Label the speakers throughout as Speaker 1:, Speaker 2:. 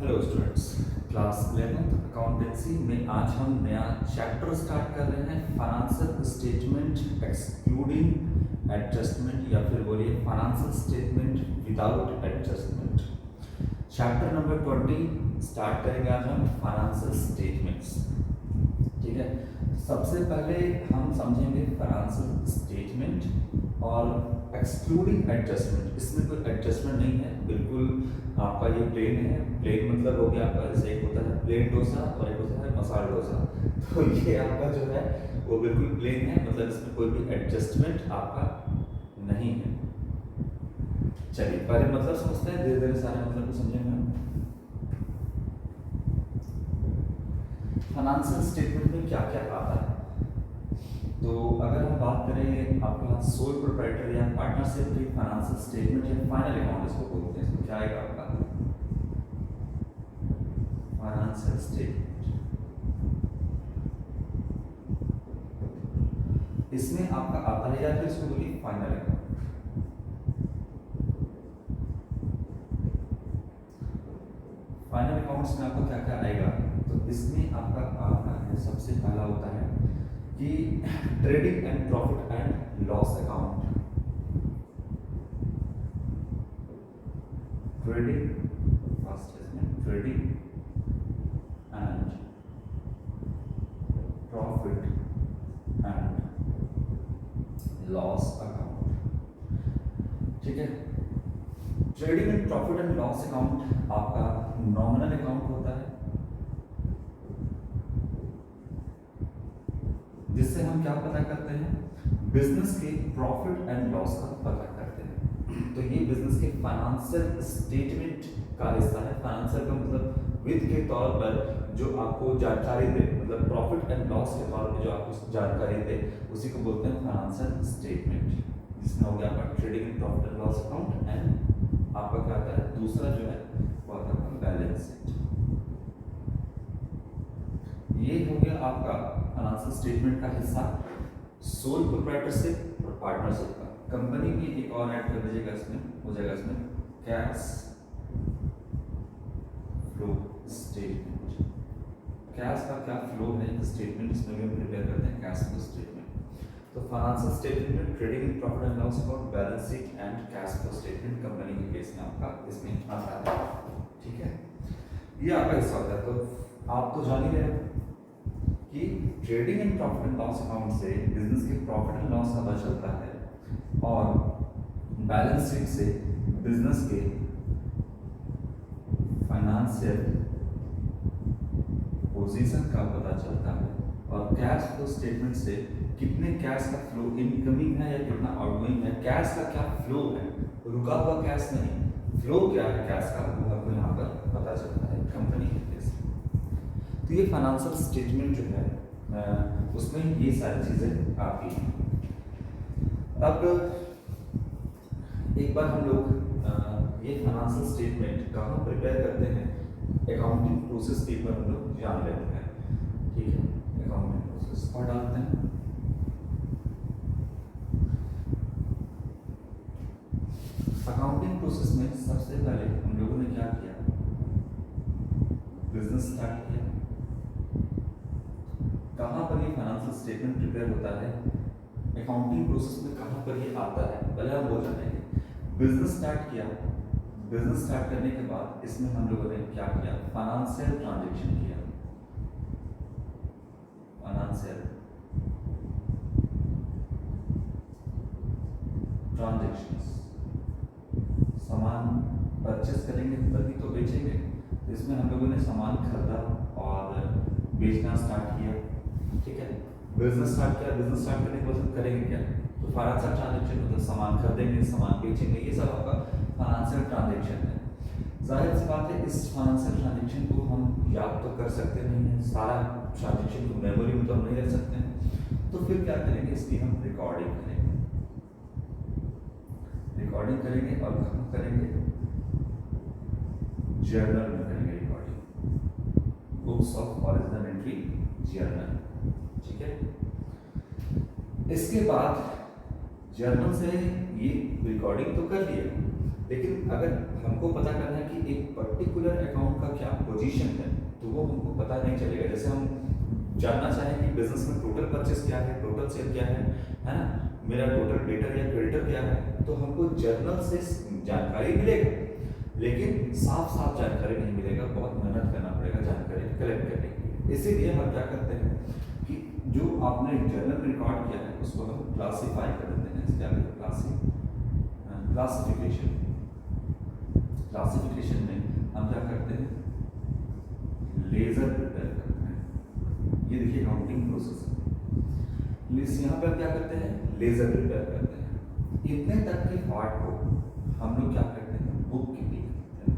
Speaker 1: Hello students, class 11th accountancy में आज हम नया चैप्टर स्टार्ट कर रहे हैं, फाइनेंशियल स्टेटमेंट एक्सक्लूडिंग एडजस्टमेंट या फिर बोलिए financial statement without adjustment. Chapter number 20 start करेंगे आज हम फाइनेंशियल स्टेटमेंट्स। ठीक है, सबसे पहले हम समझेंगे फाइनेंशियल स्टेटमेंट और एक्सक्लूडिंग एडजस्टमेंट। इसमें कोई एडजस्टमेंट नहीं है, बिल्कुल आपका ये प्लेन है। प्लेन मतलब हो गया आपका, जैसे एक होता है प्लेन डोसा और एक होता है मसाला डोसा। तो ये आपका जो है वो बिल्कुल प्लेन है, मतलब इसमें कोई भी एडजस्टमेंट आपका नहीं है। चलिए पहले मतलब समझते हैं, धीरे धीरे सारे मतलब को समझेंगे हम। फाइनेंशियल स्टेटमेंट में क्या क्या आता है, तो अगर हम बात करें आपका सोल प्रोप्राइटर या पार्टनरशिप की फाइनेंशियल स्टेटमेंट या फाइनल अकाउंट इसको बोलते हैं, इसमें क्या आएगा आपका फाइनेंशियल स्टेटमेंट। इसमें आपका आता है या फिर इसको बोलिए फाइनल अकाउंट। फाइनल अकाउंट्स में आपको क्या क्या आएगा, तो इसमें आपका आता है, सबसे पहला होता है कि trading and profit and loss account. Trading first, इसमें trading and profit and loss account. ठीक है, trading and profit and loss account आपका नॉमिनल अकाउंट होता है, जिससे हम क्या पता करते हैं, बिजनेस के प्रॉफिट एंड लॉस का पता करते हैं। तो ये बिजनेस के फाइनेंशियल स्टेटमेंट का हिस्सा है। फाइनेंशियल का मतलब वित्त के तौर पर जो आपको जानकारी दे, मतलब प्रॉफिट एंड लॉस के तौर पर जो आपको जानकारी दे, उसी को बोलते हैं फाइनेंशियल स्टेटमेंट। जिसमें हो गया आपका trading and profit and loss account and आपका क्या आता है, दूसरा जो है वो आता है बैलेंस शीट। ये हो गया आपका फाइनेंशियल स्टेटमेंट का हिस्सा सोल प्रोप्राइटरशिप और पार्टनरशिप का। कंपनी की एक और ऐड कर दीजिएगा, इसमें हो जाएगा इसमें कैश फ्लो स्टेटमेंट। कैश का क्या फ्लो है स्टेटमेंट, इसमें भी हम प्रिपेयर करते हैं कैश फ्लो स्टेटमेंट। तो फाइनेंशियल स्टेटमेंट में trading and profit and loss account, balance sheet and cash flow statement company के केस में आपका इसमें आता है। ठीक है, ये आपका हिस्सा होता है। तो आप तो जान ही रहे हो कि trading and profit and loss account से बिजनेस के प्रॉफिट एंड लॉस का पता चलता है, और बैलेंस शीट से बिजनेस के फाइनेंशियल पोजीशन का पता चलता है, और कैश फ्लो स्टेटमेंट से कितने कैश का फ्लो इनकमिंग है या कितना आउटगोइंग है, कैश का क्या फ्लो है, रुका हुआ कैश नहीं, फ्लो क्या है कैश का, वो आपको यहाँ पर पता चलता है कंपनी के केस। तो ये फाइनेंशियल स्टेटमेंट जो है उसमें ये सारी चीजें आती हैं। अब एक बार हम लोग ये फाइनेंशियल स्टेटमेंट कहाँ प्रिपेयर करते हैं, अकाउंटिंग प्रोसेस के ऊपर हम लोग जान लेते हैं। ठीक है, अकाउंटिंग प्रोसेस और डालते हैं। अकाउंटिंग प्रोसेस में सबसे पहले हम लोगों ने क्या किया, बिजनेस स्टार्ट किया। कहाँ पर ये फाइनेंशियल स्टेटमेंट प्रिपेयर होता है, अकाउंटिंग प्रोसेस में कहाँ पर ये आता है, पहले हम बोल रहे हैं बिजनेस स्टार्ट किया। बिजनेस स्टार्ट करने के बाद इसमें हम लोगों ने क्या किया, फाइनेंशियल ट्रांजैक्शन किया। फाइनेंशियल ट्रांजैक्शंस, सामान परचेस करेंगे तभी तो बेचेंगे। तो इसमें हम लोगों ने सामान खरीदा और बेचना स्टार्ट किया। ठीक है, बिजनेस स्टार्ट किया। बिजनेस स्टार्ट करने के बाद करेंगे क्या, तो फाइनेंशियल ट्रांजैक्शन मतलब सामान खरीदेंगे, सामान बेचेंगे, ये सब आपका फाइनेंशियल ट्रांजैक्शन है। जाहिर सी बात है, इस फाइनेंशियल ट्रांजेक्शन को हम याद तो कर सकते नहीं हैं, सारा ट्रांजेक्शन को मेमोरी में तो हम नहीं रख सकते हैं, तो फिर क्या करेंगे, इसकी हम रिकॉर्डिंग करेंगे। रिकॉर्डिंग करेंगे और हम करेंगे जर्नल में करेंगे recording, books of original entry journal, ठीक है। इसके बाद जर्नल से ये रिकॉर्डिंग तो कर लिए, लेकिन अगर हमको पता करना है कि एक पर्टिकुलर अकाउंट का क्या पोजीशन है, तो वो हमको पता नहीं चलेगा। जैसे हम जानना चाहें कि बिजनेस में टोटल परचेस क्या है, टोटल सेल क्या है ना, मेरा टोटल डेटर या क्रेडिटर क्या है, तो हमको जर्नल से जानकारी मिलेगा, लेकिन साफ साफ जानकारी नहीं मिलेगा, बहुत मेहनत करना पड़ेगा जानकारी कलेक्ट करने के लिए। इसीलिए हम क्या करते हैं कि जो आपने जर्नल रिकॉर्ड किया है उसको हम क्लासीफाई कर देते हैं। क्या क्लासिफिकेशन, क्लासिफिकेशन में हम क्या करते हैं, लेजर प्रिपेयर करते हैं। ये देखिए काउंटिंग प्रोसेस है, यहाँ पे हम क्या करते हैं, लेजर प्रिपेयर करते हैं। इतने तक के पार्ट को हम लोग क्या करते हैं, बुक कीपिंग करते हैं।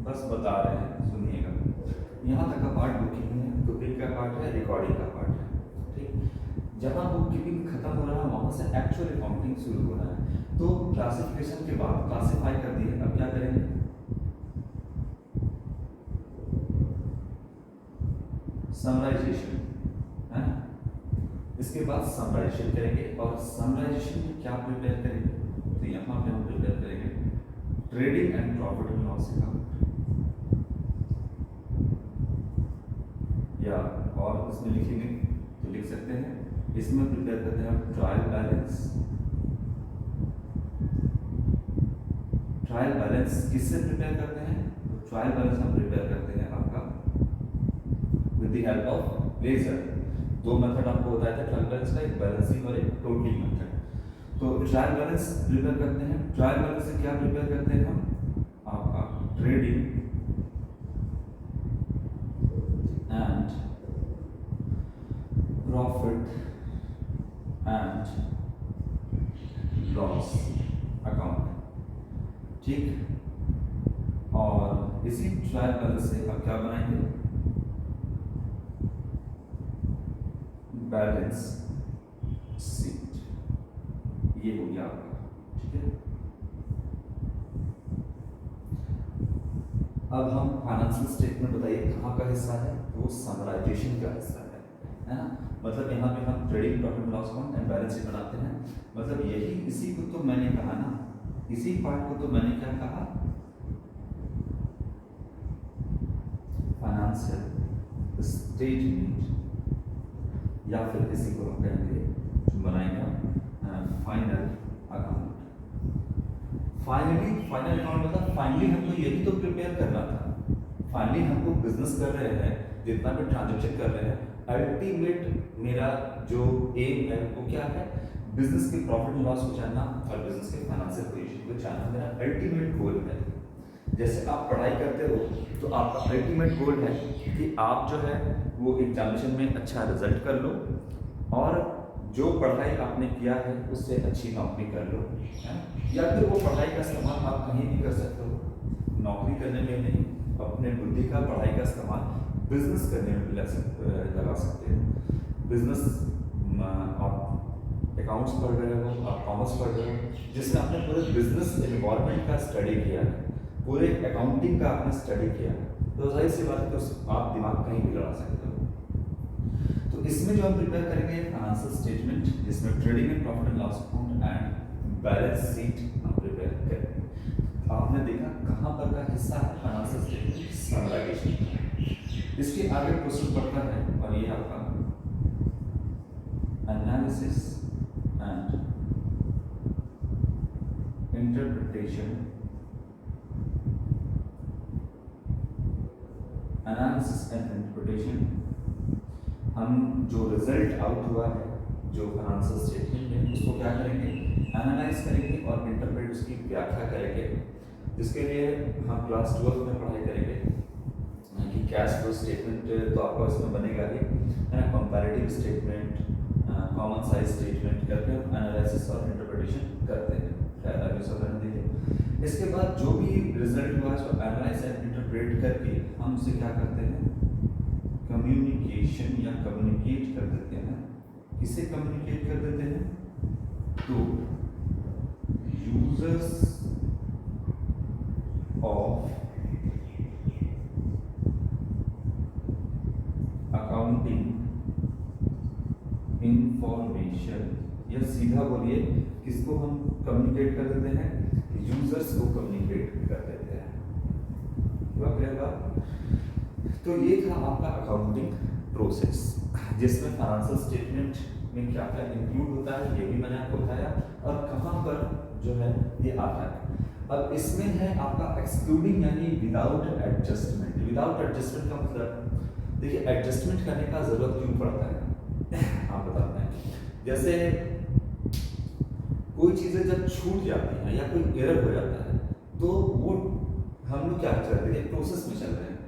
Speaker 1: बस बता रहे हैं, सुनिएगा। यहाँ तक का पार्ट बुक कीपिंग है, कीपिंग का पार्ट है, रिकॉर्डिंग का पार्ट है, ठीक। जहाँ बुक कीपिंग खत्म हो रहा है वहां से एक्चुअल अकाउंटिंग शुरू हो रहा है। तो क्लासिफिकेशन के बाद क्लासिफाई कर दिए, अब क्या करेंगे, समराइजेशन है। इसके बाद समराइजेशन करेंगे, और समराइजेशन में क्या प्रिपेयर करेंगे, तो यहाँ पे हम प्रिपेयर करेंगे trading and profit and loss account, या और इसमें लिखेंगे तो लिख सकते हैं, इसमें प्रिपेयर करते हैं हम ट्रायल बैलेंस। ट्रायल बैलेंस किससे प्रिपेयर करते हैं, तो ट्रायल बैलेंस हम प्रिपेयर करते हैं आपका with the help of ledger. दो मेथड आपको बताया था ट्रायल बैलेंस का, एक बैलेंसिंग और एक टोटलिंग मेथड। तो ट्रायल बैलेंस प्रिपेयर करते हैं। ट्रायल बैलेंस से क्या प्रिपेयर करते हैं हम, आपका trading and profit and loss account, ठीक। और इसी ट्रायल बैलेंस से आप क्या बनाएंगे, बैलेंस शीट, ये हो गया आपका, ठीक है। अब हम फाइनेंशियल स्टेटमेंट बताइए कहाँ का हिस्सा है, तो समराइजेशन का हिस्सा है ना। मतलब यहाँ पे हम trading, profit and loss account and balance sheet बनाते हैं। मतलब यही, इसी को तो मैंने कहा ना, इसी पार्ट को तो मैंने क्या कहा, फाइनेंशियल स्टेटमेंट, या फिर इसी को हम कहेंगे जो बनाएगा फाइनल अकाउंट। फाइनल अकाउंट मतलब फाइनली हमको यही तो प्रिपेयर करना था। फाइनली हमको बिजनेस कर रहे हैं, जितना भी ट्रांजेक्शन कर रहे हैं, अल्टीमेट मेरा जो एम है वो क्या है, बिजनेस के प्रॉफिट एंड लॉस को जानना और बिजनेस के फाइनेंशियल पोजीशन को जानना मेरा अल्टीमेट गोल है। जैसे आप पढ़ाई करते हो तो आपका अल्टीमेट गोल है कि आप जो है वो एग्जामिनेशन में अच्छा रिजल्ट कर लो, और जो पढ़ाई आपने किया है उससे अच्छी नौकरी कर लो, है? या फिर वो पढ़ाई का इस्तेमाल आप कहीं भी कर सकते हो, नौकरी करने में नहीं, अपने बुद्धि का, पढ़ाई का इस्तेमाल बिजनेस करने में भी लगा सकते हो। बिजनेस, आप अकाउंट्स पढ़ रहे हो, आप कॉमर्स पढ़ रहे हो, जिसमें आपने पूरे बिजनेस एनवायरनमेंट का स्टडी किया है, पूरे अकाउंटिंग का आपने स्टडी किया है, तो जाहिर सी बात है तो आप दिमाग कहीं भी लड़ा सकते हो। तो इसमें जो हम प्रिपेयर करेंगे फाइनेंशियल स्टेटमेंट, जिसमें trading and profit and loss account and balance sheet हम प्रिपेयर करेंगे। आपने देखा कहाँ पर का हिस्सा है फाइनेंशियल स्टेटमेंट, समराइजेशन। इसके आगे क्वेश्चन पढ़ता है, और ये आपका analysis and interpretation, analysis and interpretation. हम जो रिजल्ट आउट हुआ है जो फाइनेंशियल स्टेटमेंट में, उसको क्या करेंगे, एनालाइज करेंगे और इंटरप्रेट, उसकी व्याख्या करेंगे, जिसके लिए हम क्लास 12 में पढ़ाई करेंगे कि कैश फ्लो स्टेटमेंट तो आपका इसमें बनेगा ही, है ना, comparative statement, common size statement करके हम एनालिसिस और इंटरप्रिटेशन करते हैं। इसके बाद जो भी रिजल्ट हुआ उसको एनालाइज एंड इंटरप्रेट करके हम उसे क्या करते हैं, कम्युनिकेशन या कम्युनिकेट कर देते हैं। किसे कम्युनिकेट कर देते हैं, तो यूजर्स ऑफ अकाउंटिंग इंफॉर्मेशन, या सीधा बोलिए किसको हम कम्युनिकेट कर देते हैं, यूजर्स को कम्युनिकेट कर देते हैं। तो ये था आपका अकाउंटिंग प्रोसेस, जिसमें फाइनेंशियल स्टेटमेंट में क्या क्या इंक्लूड होता है ये भी मैंने आपको बताया, और कहाँ पर जो है ये आता है। अब इसमें है आपका एक्सक्लूडिंग यानी विदाउट एडजस्टमेंट। विदाउट एडजस्टमेंट का मतलब देखिए, एडजस्टमेंट करने का जरूरत क्यों पड़ता है आप बताते हैं। जैसे कोई चीजें जब छूट जाती हैं या कोई एरर हो जाता है, तो वो हम लोग क्या चल रहे हैं, प्रोसेस में चल रहे हैं।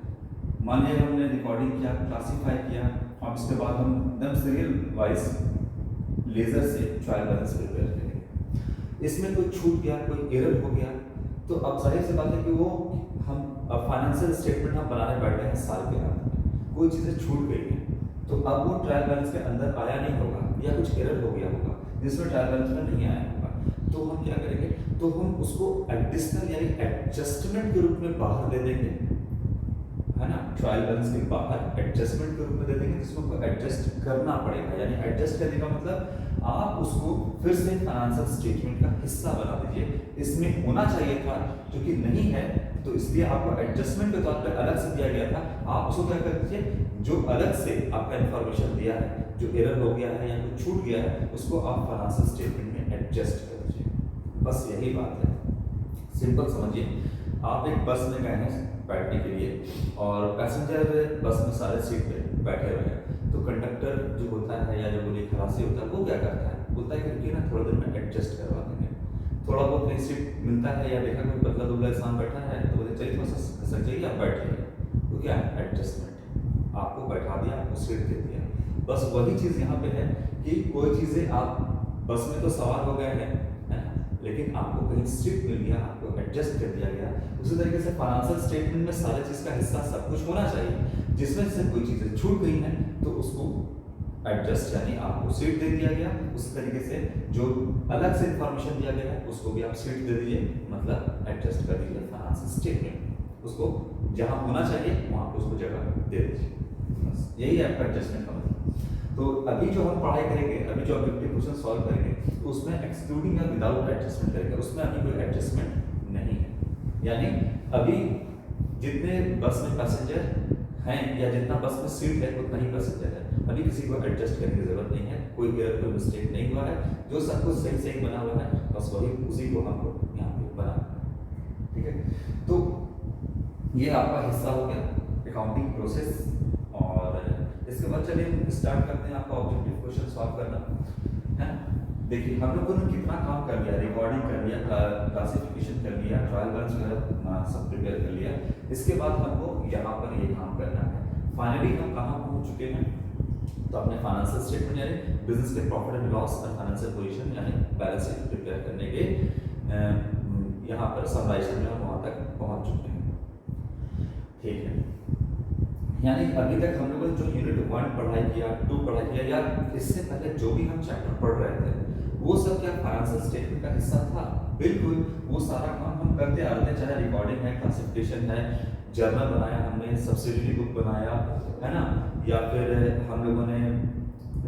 Speaker 1: मान लिया हमने रिकॉर्डिंग किया, क्लासीफाई किया, और उसके बाद हम एकदम सीरियल वाइज लेजर से ट्रायल बैलेंस प्रिपेयर करेंगे। इसमें कोई छूट गया, कोई एरर हो गया, तो अब जाहिर सी बात है कि वो हम फाइनेंशियल स्टेटमेंट हम बनाने बैठ गए हैं साल के अंत में, कोई चीज़ें छूट गई हैं, तो अब वो ट्रायल बैलेंस के अंदर आया नहीं होगा, या कुछ एरर हो गया होगा जिसमें ट्रायल बैलेंस में नहीं आया होगा। तो हम क्या करेंगे, तो हम उसको एडिशनल यानी एडजस्टमेंट के रूप में बाहर दे देंगे, है ना, ट्रायल बैलेंस के बाहर एडजस्टमेंट के रूप में दे देंगे, जिसको एडजस्ट करना पड़ेगा। यानी एडजस्ट करने का मतलब आप उसको फिर से फाइनेंशियल स्टेटमेंट का हिस्सा बना दीजिए। इसमें होना चाहिए था, क्योंकि नहीं है, तो इसलिए आपको एडजस्टमेंट के तौर पे अलग से दिया गया था। आप उसको क्या कर दीजिए, जो अलग से आपका इंफॉर्मेशन दिया है, जो एरर हो गया है या कुछ छूट गया है, उसको आप फाइनेंशियल स्टेटमेंट में एडजस्ट कर दीजिए। बस यही बात है, सिंपल समझिए। आप एक बस में गए हैं बैठने के लिए, और पैसेंजर बस में सारे सीट पे बैठे हुए हैं, तो कंडक्टर जो होता है या जो बोलिए खलासी होता है, वो क्या करता है, बोलता है कि रुकिए ना, थोड़ा देर में एडजस्ट करवा देंगे। थोड़ा बहुत कहीं सीट मिलता है, या देखा कोई पतला दुबला इंसान बैठा है, तो बोलते चलिए थोड़ा सा खसक जाइए, आप बैठिए, तो क्या है, एडजस्टमेंट। आपको बैठा दिया, आपको सीट दे दिया। बस वही चीज़ यहाँ पे है कि कोई चीज़ें आप बस में तो सवार हो गए हैं, लेकिन आपको कहीं सीट मिल गया, आपको एडजस्ट कर दिया गया। उसी तरीके से फाइनेंशियल स्टेटमेंट में सारी चीज़ का हिस्सा सब कुछ होना चाहिए, जिसमें से कोई चीज़ें छूट गई हैं तो उसको एडजस्ट यानी आपको सीट दे दिया गया। उसी तरीके से जो अलग से इंफॉर्मेशन दिया गया है उसको भी आप सीट दे दीजिए, मतलब एडजस्ट कर दीजिए फाइनेंशियल स्टेटमेंट। उसको जहाँ होना चाहिए वहाँ पे उसको जगह दे दीजिए, बस यही है आपका एडजस्टमेंट का मतलब। तो अभी जो हम पढ़ाई करेंगे, अभी जो ऑब्जेक्टिव क्वेश्चन सॉल्व करेंगे, तो उसमें एक्सक्लूडिंग या विदाउट एडजस्टमेंट करेंगे, उसमें अभी कोई एडजस्टमेंट नहीं है। यानी अभी जितने बस में पैसेंजर हैं या जितना बस में सीट है उतना ही पैसेंजर है, अभी किसी को एडजस्ट करने की जरूरत नहीं है, कोई एरर कोई मिस्टेक नहीं हुआ है, जो सब कुछ सही सही बना हुआ है, बस वही उसी को हम लोग यहाँ पे बना, ठीक है। तो ये आपका हिस्सा हो गया अकाउंटिंग प्रोसेस, और इसके बाद चलिए स्टार्ट करते हैं आपका ऑब्जेक्टिव क्वेश्चन सॉल्व करना, है ना। देखिए हम लोगों ने कितना काम कर लिया, रिकॉर्डिंग कर लिया, क्लासिफिकेशन कर लिया, ट्रायल बैलेंस वगैरह सब प्रिपेयर कर लिया। इसके बाद हमको यहाँ पर ये काम करना है। फाइनली हम कहाँ पहुँच चुके हैं, तो अपने फाइनेंशियल स्टेटमेंट यानी बिजनेस के प्रॉफिट एंड लॉस और फाइनेंशियल पोजीशन यानी बैलेंस शीट प्रिपेयर करने के यहाँ पर समराइजेशन में हम वहाँ तक पहुँच चुके हैं, ठीक है। यानी अभी तक हम लोगों ने जो यूनिट 1 पढ़ाई किया, 2 पढ़ाई किया, या इससे पहले जो भी हम चैप्टर पढ़ रहे थे, वो सब क्या फाइनेंशियल स्टेटमेंट का हिस्सा था? बिल्कुल, वो सारा काम हम करते आ रहे थे, चाहे रिकॉर्डिंग है, क्लासिफिकेशन है, जर्नल बनाया हमने, सब्सिडरी बुक बनाया, है ना, या फिर हम लोगों ने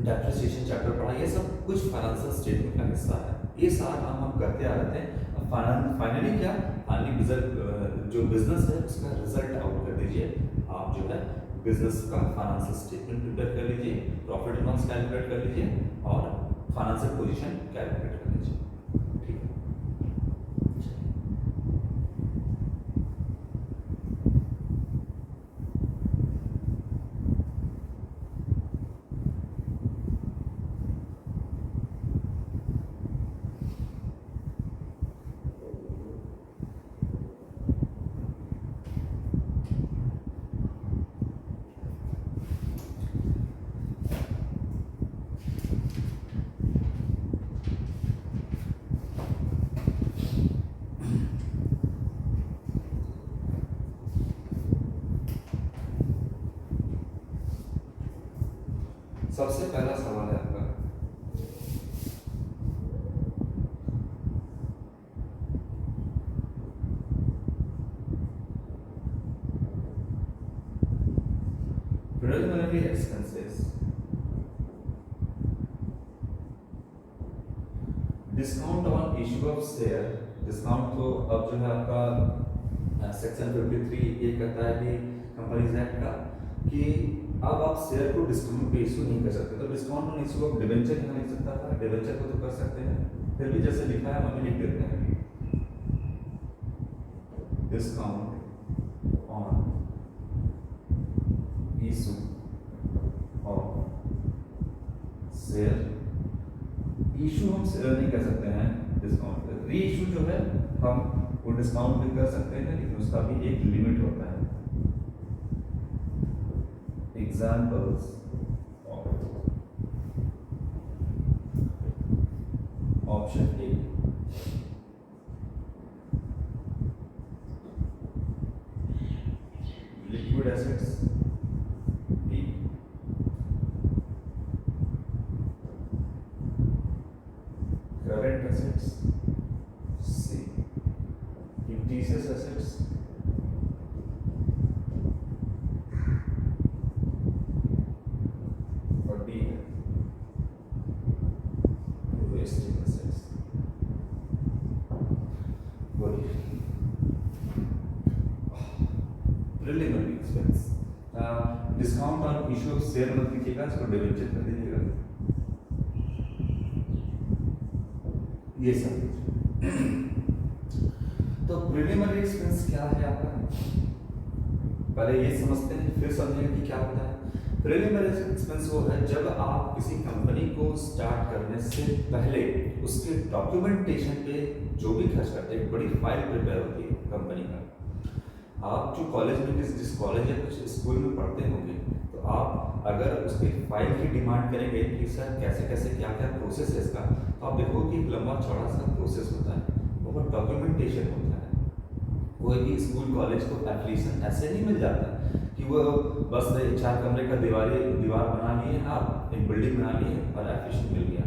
Speaker 1: डेप्रिसिएशन चैप्टर पढ़ा, ये सब कुछ फाइनेंशियल स्टेटमेंट का हिस्सा है। ये सारा काम हम करते आ रहे थे। फाइनली क्या, फाइनली जो बिजनेस है उसका रिजल्ट आउट कर दीजिए। आप जो है बिजनेस का फाइनेंशियल स्टेटमेंट प्रिपेयर कर लीजिए, प्रॉफिट एंड लॉस कैलकुलेट कर लीजिए, और फाइनेंशियल पोजीशन कैलकुलेट कर लीजिए, ठीक है। सबसे पहला सवाल है आपका, preliminary expenses, discount on issue of share. Discount तो अब जो है आपका सेक्शन 53 ये कहता है कि कंपनीज एक्ट का कि अब आप शेयर को डिस्काउंट पे इशू नहीं कर सकते। तो discount on issue of debenture यहाँ लिख सकता था, डिबेंचर को तो कर सकते हैं, फिर भी जैसे लिखा है हम लिख देते हैं discount on issue of share. Issue हम शेयर नहीं कर सकते हैं डिस्काउंट, री इशू जो है हम वो डिस्काउंट भी कर सकते हैं, लेकिन उसका भी एक लिमिट होता है। Examples option A, liquid assets, B current assets, C fictitious assets, और डी है वेस्टिंग एसेट्स। बोलिए preliminary expense, discount on issue of share मत लिखिएगा, इसको डिबेंचर कर दीजिएगा, ये सब। तो प्रिलिमिनरी एक्सपेंस क्या है आपका, पहले ये समझते हैं फिर समझेंगे कि क्या होता है। प्रिलिमिनरी एक्सपेंस वो है जब आप किसी कंपनी को स्टार्ट करने से पहले उसके डॉक्यूमेंटेशन पे जो भी खर्च करते हैं, बड़ी फाइल प्रिपेयर होती है कंपनी का। आप जो कॉलेज में जिस कॉलेज या कुछ स्कूल में पढ़ते होंगे, तो आप अगर उसकी फाइल की डिमांड करेंगे कि सर कैसे कैसे क्या क्या प्रोसेस है इसका, तो आप देखो कि लंबा चौड़ा सा प्रोसेस होता है, बहुत डॉक्यूमेंटेशन होता है। कोई भी स्कूल कॉलेज को एप्लीकेशन ऐसे नहीं मिल जाता कि वो बस 4 कमरे का दीवार बना लिए, आप एक बिल्डिंग बना लिए और एप्लीकेशन मिल गया।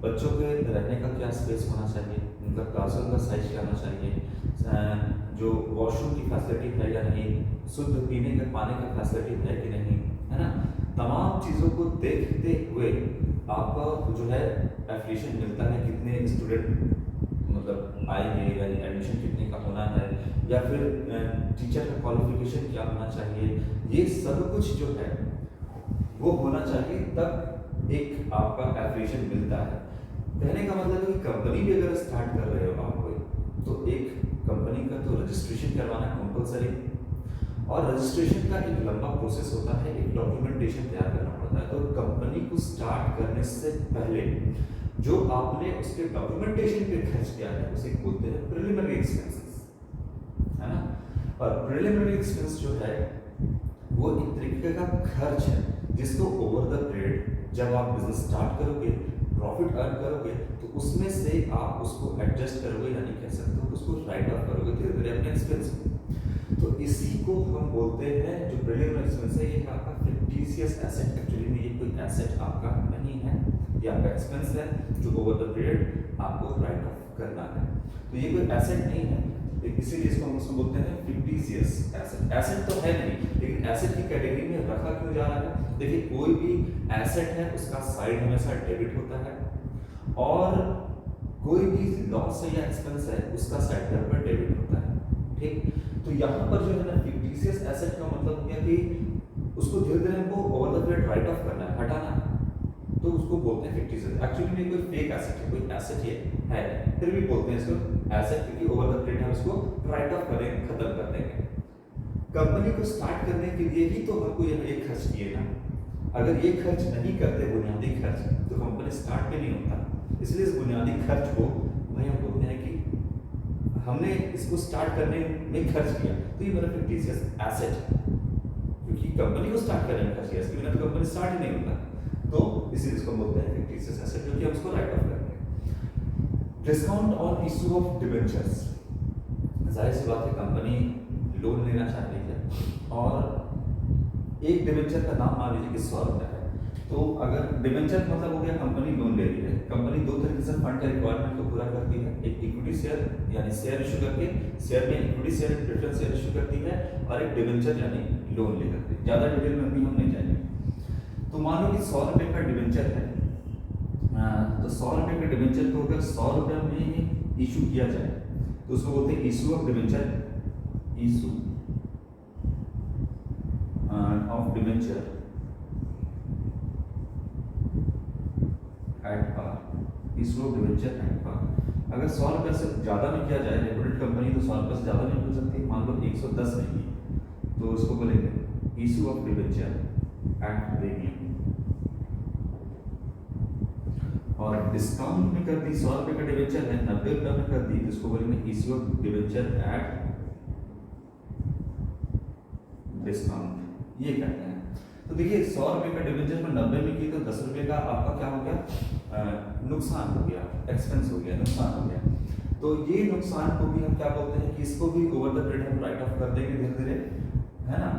Speaker 1: बच्चों के रहने का क्या स्पेस होना चाहिए, उनका क्लासरूम का साइज क्या होना चाहिए, जो वॉशरूम की फैसिलिटी है या नहीं, शुद्ध पीने के पानी का फैसिलिटी है कि नहीं, है ना। तमाम चीज़ों को देखते हुए आपका जो है एप्लीकेशन मिलता है, कितने स्टूडेंट मतलब आएंगे, यानी एडमिशन कितने का होना है, या फिर टीचर का क्वालिफिकेशन क्या होना चाहिए, ये सब कुछ जो है वो होना चाहिए, तब एक आपका एप्लीकेशन मिलता है। कहने का मतलब है कि कंपनी भी अगर स्टार्ट कर रहे हो आप कोई, तो एक कंपनी का तो रजिस्ट्रेशन करवाना कंपलसरी, और रजिस्ट्रेशन का एक लंबा प्रोसेस होता है, एक डॉक्यूमेंटेशन तैयार करना पड़ता है। तो कंपनी को स्टार्ट करने से पहले जो आपने उसके डॉक्यूमेंटेशन पे खर्च किया है उसे बोलते हैं प्रिलिमिनरी एक्सपेंसेस, है ना। और प्रिलिमिनरी एक्सपेंस जो है वो एक तरीके का खर्च है जिसको ओवर द पीरियड जब आप बिजनेस स्टार्ट करोगे, प्रॉफिट अर्न करोगे, तो उसमें से आप उसको एडजस्ट करोगे, यानी कह सकते हो उसको राइट ऑफ करोगे धीरे धीरे अपने एक्सपेंस में। तो इसी को हम बोलते हैं जो प्रिलिमिनरी एक्सपेंस है, ये आपका फिक्टिशियस एसेट। एक्चुअली में ये कोई एसेट आपका नहीं है, ये आपका एक्सपेंस है जो ओवर द पीरियड आपको राइट ऑफ करना है। तो ये कोई एसेट नहीं है, इसीलिए इसको हम उसको बोलते हैं फिक्टिशियस एसेट। एसेट तो है नहीं, लेकिन एसेट की कैटेगरी में रखा क्यों जा रहा है। देखिए कोई भी एसेट है उसका साइड हमेशा डेबिट होता है, और कोई भी लॉस है या एक्सपेंस है उसका साइड पर डेबिट होता है, ठीक। तो यहाँ पर जो है ना फिक्टिशियस एसेट का मतलब हो गया कि उसको धीरे धीरे हमको over the period right of करना है, हटाना है, तो उसको बोलते हैं फिक्टिशियस। एक्चुअली में कोई फेक एसेट है, कोई एसेट ये है, फिर भी बोलते हैं इसको एसेट, क्योंकि ओवर द पीरियड हम इसको राइट ऑफ करेंगे, खत्म कर देंगे। कंपनी को स्टार्ट करने के लिए ही तो हमको ये खर्च किए ना, अगर ये खर्च नहीं करते बुनियादी खर्च, तो कंपनी स्टार्ट भी नहीं होता। इसलिए इस बुनियादी खर्च को भाई हम बोलते हैं कि हमने इसको स्टार्ट करने में खर्च किया, तो ये मेरा फिक्टिशियस एसेट, क्योंकि कंपनी को स्टार्ट करने में खर्च किया, इसके बिना तो कंपनी स्टार्ट ही नहीं होता। तो इसीलिए इसको बोलते हैं फिक्टिशियस एसेट, जो कि हम उसको राइट ऑफ करते हैं। Discount on issue of debentures, जाहिर सी बात है कंपनी लोन लेना चाह रही है और एक डिबेंचर का दाम मान लीजिए कि 100 रुपये है, तो अगर डिबेंचर मतलब हो गया कंपनी लोन ले रही है, कंपनी दो तरीके से फंड का रिक्वायरमेंट को पूरा करती है, एक इक्विटी शेयर यानी शेयर इशू करके, शेयर में equity share preference share issue करती है, और एक डिबेंचर यानी लोन ले करती है। ज़्यादा डिटेल में अभी हम नहीं जाएंगे। तो मान लो कि 100 रुपये का डिबेंचर है, तो 100 रुपये के डिबेंचर को अगर 100 रुपये में इशू किया जाए तो उसको बोलते हैं issue of debenture, issue of debenture at par, issue of debenture at par. अगर 100 रुपये से ज़्यादा में किया जाए, रेपुटेड कंपनी तो 100 रुपये से ज़्यादा में हो सकती है, मान लो 110 में की, तो उसको बोलेंगे issue of debenture at premium. और डिस्काउंट में कर दी, 100 रुपये का डिबेंचर है 90 रुपये में कर दी, तो इसको बोलेंगे issue of debenture at discount. ये कहते हैं। तो देखिए 100 रुपये का डिबेंचर में 90 में की तो 10 रुपये का आपका क्या हो गया, नुकसान हो गया, एक्सपेंस हो गया, नुकसान हो गया। तो ये नुकसान को भी हम क्या बोलते हैं कि इसको भी ओवर द पीरियड हम राइट ऑफ कर देंगे धीरे धीरे, है ना।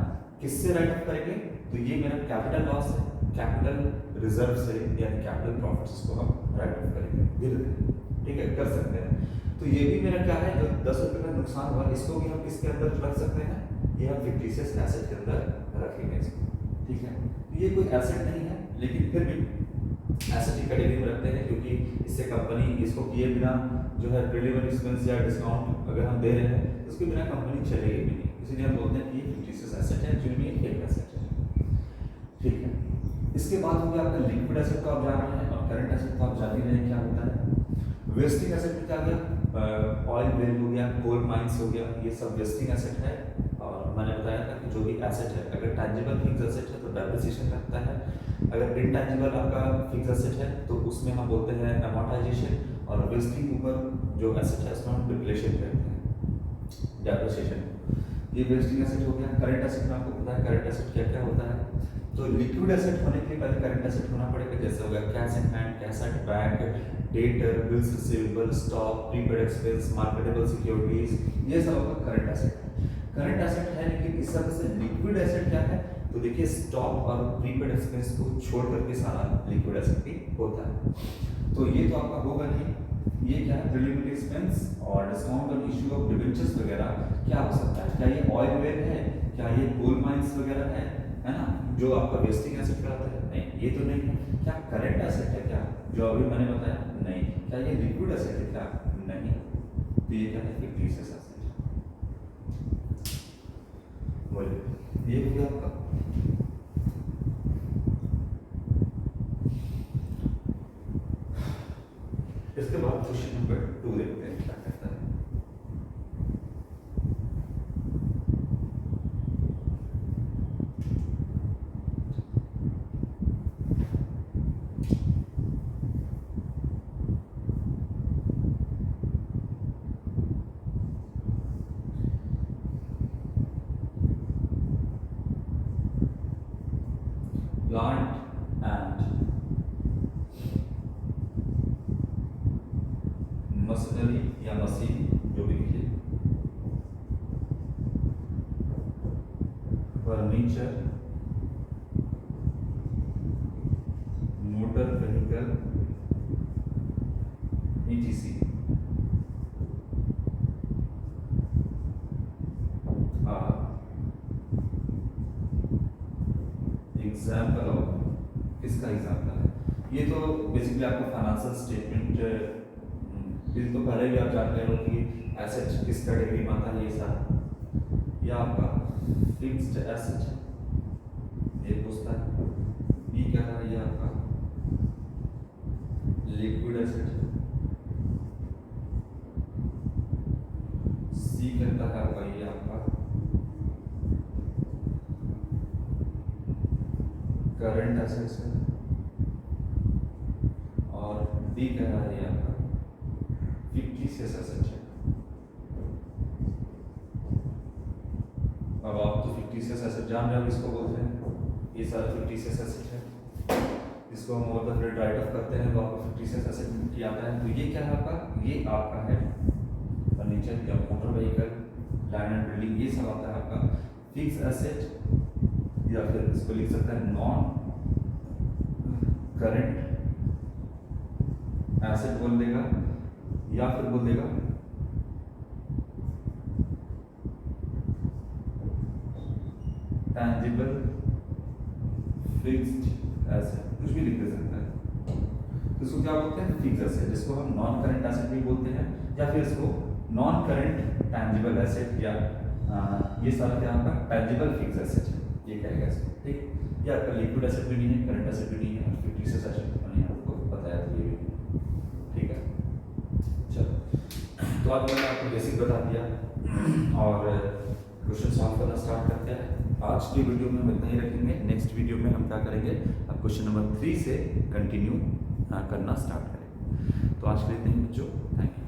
Speaker 1: किससे राइट ऑफ करेंगे, तो ये मेरा कैपिटल लॉस है, कैपिटल रिजर्व से यानी कैपिटल प्रॉफिट्स को हम राइट ऑफ करेंगे धीरे धीरे, ठीक है, कर सकते हैं। तो ये भी मेरा क्या है, जो 10 रुपये का नुकसान हुआ इसको भी हम किसके अंदर रख सकते हैं, ये हम फिक्टिशियस एसेट के अंदर रखेंगे इसको, ठीक है। ये कोई एसेट नहीं है लेकिन फिर भी एसेट की कैटेगरी में रखते हैं, क्योंकि इससे कंपनी इसको किए बिना जो है प्रीलिमिनरी एक्सपेंस या डिस्काउंट अगर हम दे रहे हैं तो उसके बिना कंपनी चलेगी भी नहीं, इसीलिए हम बोलते हैं कि ये फिक्टिशियस एसेट है, एक्चुअली में एक एसेट है, ठीक है। इसके बाद हो गया आपका लिक्विड एसेट, तो आप जान रहे हैं, और करंट एसेट तो आप जान ही रहे हैं क्या होता है। वेस्टिंग एसेट में क्या गया, ऑयल वेल हो गया, कोल माइंस हो गया, ये सब वेस्टिंग एसेट है। और मैंने बताया था कि जो भी एसेट है, अगर टैंजिबल फिक्स एसेट है तो डेप्रिसिएशन लगता है, अगर इनटैंजिबल आपका फिक्स एसेट है तो उसमें हम बोलते हैं अमोर्टाइजेशन, और वेस्टिंग ऊपर जो एसेट है उसमें हम डिप्लेशन करते हैं, डेप्रिसिएशन। ये वेस्टिंग एसेट हो गया। करंट एसेट में आपको पता है करंट एसेट क्या क्या होता है, तो लिक्विड एसेट होने के लिए पहले करंट एसेट होना पड़ेगा, जैसे हो गया cash in hand, cash at bank, debtor, bills receivable, stock, prepaid expense, marketable securities, ये सब आपका करंट एसेट है। करंट एसेट है, लेकिन इस तरह से लिक्विड एसेट क्या है, तो देखिए स्टॉक और प्रीपेड एक्सपेंस को छोड़ करके सारा लिक्विड एसेट भी होता है। तो ये तो आपका होगा नहीं, ये क्या है, प्रीलिमिनरी एक्सपेंस और डिस्काउंट और इशू ऑफ डिबेंचर्स वगैरह क्या हो सकता है, क्या ये ऑयल वेल है, क्या ये गोल्ड माइंस वगैरह है ना, जो आपका वेस्टिंग एसेट कहलाता है, नहीं ये तो नहीं है। क्या करंट एसेट है क्या, जो अभी मैंने बताया, नहीं। क्या ये लिक्विड एसेट है क्या, नहीं। तो ये क्या है, फिक्टिशियस एसेट। बोलिए, ये हो गया आपका। इसके बाद क्वेश्चन नंबर 2 देखते हैं क्या कहता है। प्लांट एंड मशीनरी या मशीन जो भी लिखिए, furniture, motor vehicle, etc example of, इसका एग्जाम्पल है। ये तो बेसिकली आपको फाइनेंशियल स्टेटमेंट तो पहले भी आप जान रहे हो कि एसेट किस कैटेगरी में आता है, ये सारा। यह आपका फिक्स्ड एसेट है, ये पूछता है। बी क्या है, ये आपका लिक्विड एसेट है। सी कहता है आपका, ये आपका करंट एसेट्स है, और डी कह रहा है ये आपका फिक्टिशियस एसेट है। अब आप तो फिक्टिशियस एसेट जान रहे हो किसको बोलते हैं, ये सारा फिक्टिशियस एसेट है, इसको हम over the period right of करते हैं तो आपको फिक्टिशियस एसेट की आता है। तो ये क्या है आपका, ये आपका है फर्नीचर या motor vehicle, land and building, ये सब आता है आपका फिक्स एसेट, या फिर इसको लिख सकते हैं नॉन करंट एसेट बोल देगा या फिर बोल देगा टैंजिबल फिक्स्ड एसेट, कुछ भी लिख दे सकता है। तो इसको क्या बोलते हैं? फिक्स्ड एसेट, जिसको हम नॉन करंट एसेट भी बोलते हैं या फिर इसको नॉन करंट टैंजिबल एसेट या ये सारा क्या आपका टैंजिबल फिक्स्ड एसेट है, ये कहेगा इसको, ठीक। ये आपका लिक्विड एसेट भी नहीं है, करंट एसेट भी नहीं है, और फिक्स्ड एसेट नहीं है, आपको बताया तो ये भी, ठीक है। चलो, तो आज मैंने आपको बेसिक बता दिया और क्वेश्चन सॉल्व करना स्टार्ट करते हैं। आज की वीडियो में हम इतना ही रखेंगे। नेक्स्ट वीडियो में हम क्या करेंगे, अब क्वेश्चन नंबर 3 से कंटिन्यू करना स्टार्ट करेंगे। तो आज के लिए इतना ही बच्चों, थैंक यू।